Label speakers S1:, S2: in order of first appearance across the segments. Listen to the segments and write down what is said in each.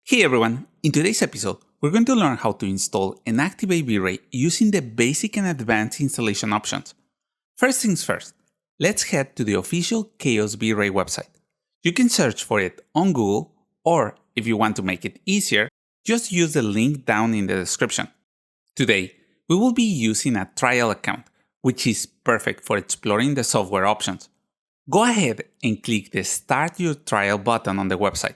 S1: Hey everyone, in today's episode, we're going to learn how to install and activate Vray using the basic and advanced installation options. First things first, let's head to the official Chaos Vray website. You can search for it on Google, or if you want to make it easier, just use the link down in the description. Today, we will be using a trial account, which is perfect for exploring the software options. Go ahead and click the Start Your Trial button on the website.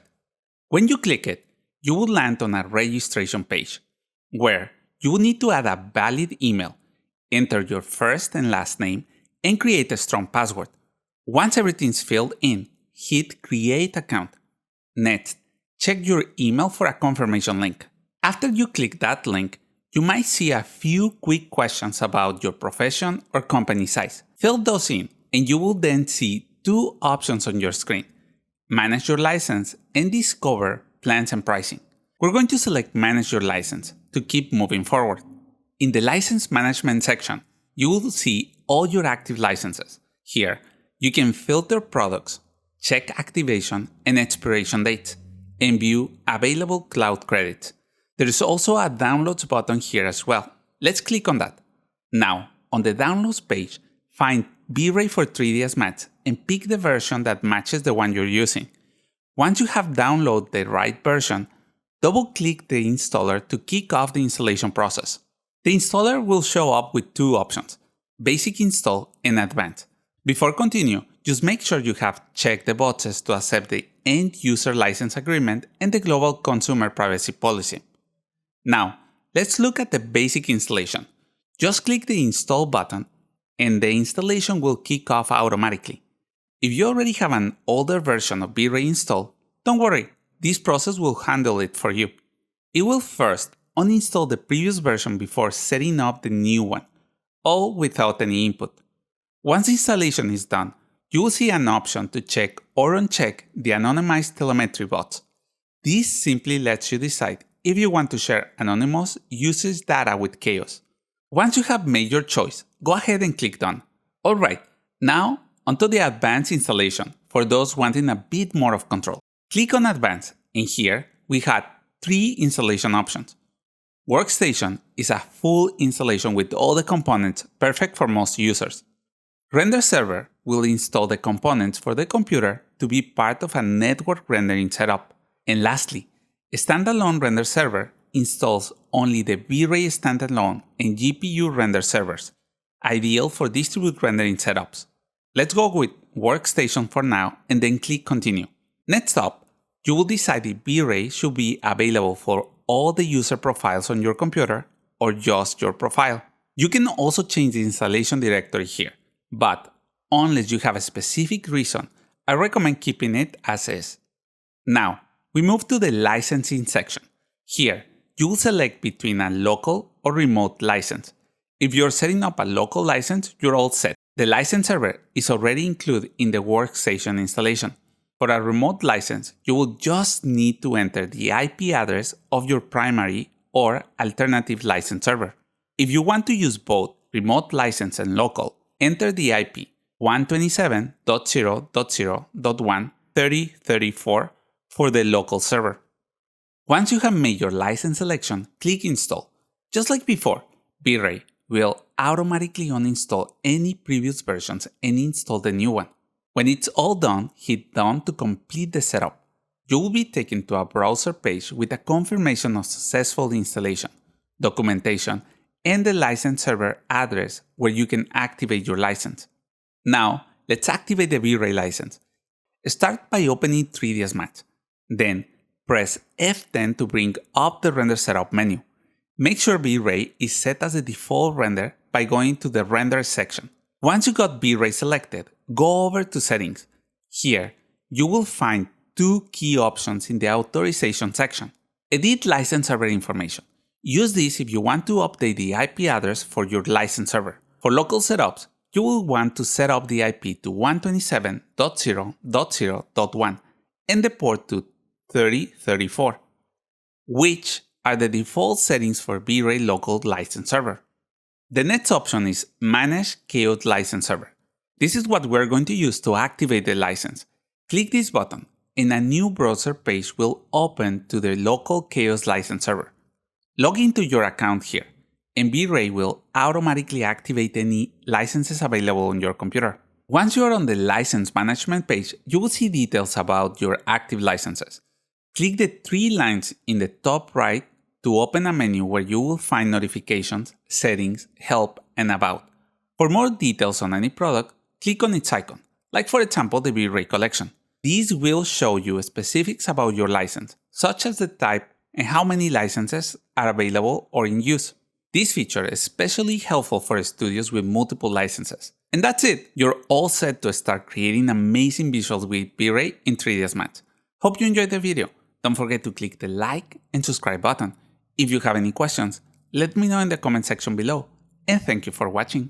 S1: When you click it, you will land on a registration page, where you will need to add a valid email, enter your first and last name, and create a strong password. Once everything's filled in, hit Create Account. Next, check your email for a confirmation link. After you click that link, you might see a few quick questions about your profession or company size. Fill those in, and you will then see two options on your screen: Manage your license and Discover Plans and Pricing. We're going to select Manage your license to keep moving forward. In the License Management section, you will see all your active licenses. Here, you can filter products, check activation and expiration dates, and view available cloud credits. There is also a Downloads button here as well. Let's click on that. Now, on the Downloads page, find Vray for 3ds Max and pick the version that matches the one you're using. Once you have downloaded the right version, double-click the installer to kick off the installation process. The installer will show up with two options: Basic Install and Advanced. Before continue, just make sure you have checked the boxes to accept the End User License Agreement and the Global Consumer Privacy Policy. Now, let's look at the basic installation. Just click the Install button and the installation will kick off automatically. If you already have an older version of Vray installed, don't worry, this process will handle it for you. It will first uninstall the previous version before setting up the new one, all without any input. Once installation is done, you will see an option to check or uncheck the anonymized telemetry bots. This simply lets you decide if you want to share anonymous usage data with Chaos. Once you have made your choice, go ahead and click Done. Alright, now onto the Advanced installation for those wanting a bit more of control. Click on Advanced, and here we had 3 installation options. Workstation is a full installation with all the components, perfect for most users. Render Server will install the components for the computer to be part of a network rendering setup. And lastly, Standalone Render Server installs only the Vray standalone and GPU render servers, ideal for distributed rendering setups. Let's go with Workstation for now and then click Continue. Next up, you will decide if Vray should be available for all the user profiles on your computer or just your profile. You can also change the installation directory here, but unless you have a specific reason, I recommend keeping it as is. Now, we move to the licensing section. Here, you will select between a local or remote license. If you're setting up a local license, you're all set. The license server is already included in the Workstation installation. For a remote license, you will just need to enter the IP address of your primary or alternative license server. If you want to use both remote license and local, enter the IP 127.0.0.1.30.34 for the local server. Once you have made your license selection, click Install. Just like before, Vray will automatically uninstall any previous versions and install the new one. When it's all done, hit Done to complete the setup. You will be taken to a browser page with a confirmation of successful installation, documentation, and the license server address where you can activate your license. Now, let's activate the Vray license. Start by opening 3ds Max. Then, press F10 to bring up the Render Setup menu. Make sure Vray is set as the default render by going to the Render section. Once you got Vray selected, go over to Settings. Here, you will find 2 key options in the Authorization section. Edit License Server Information. Use this if you want to update the IP address for your license server. For local setups, you will want to set up the IP to 127.0.0.1 and the port to 3034, which are the default settings for Vray local license server. The next option is Manage Chaos License Server. This is what we're going to use to activate the license. Click this button and a new browser page will open to the local Chaos license server. Log into your account here, and Vray will automatically activate any licenses available on your computer. Once you are on the license management page, you will see details about your active licenses. Click the 3 lines in the top right to open a menu where you will find notifications, settings, help, and about. For more details on any product, click on its icon, like for example the Vray collection. These will show you specifics about your license, such as the type and how many licenses are available or in use. This feature is especially helpful for studios with multiple licenses. And that's it! You're all set to start creating amazing visuals with Vray in 3ds Max. Hope you enjoyed the video. Don't forget to click the like and subscribe button. If you have any questions, let me know in the comment section below. And thank you for watching.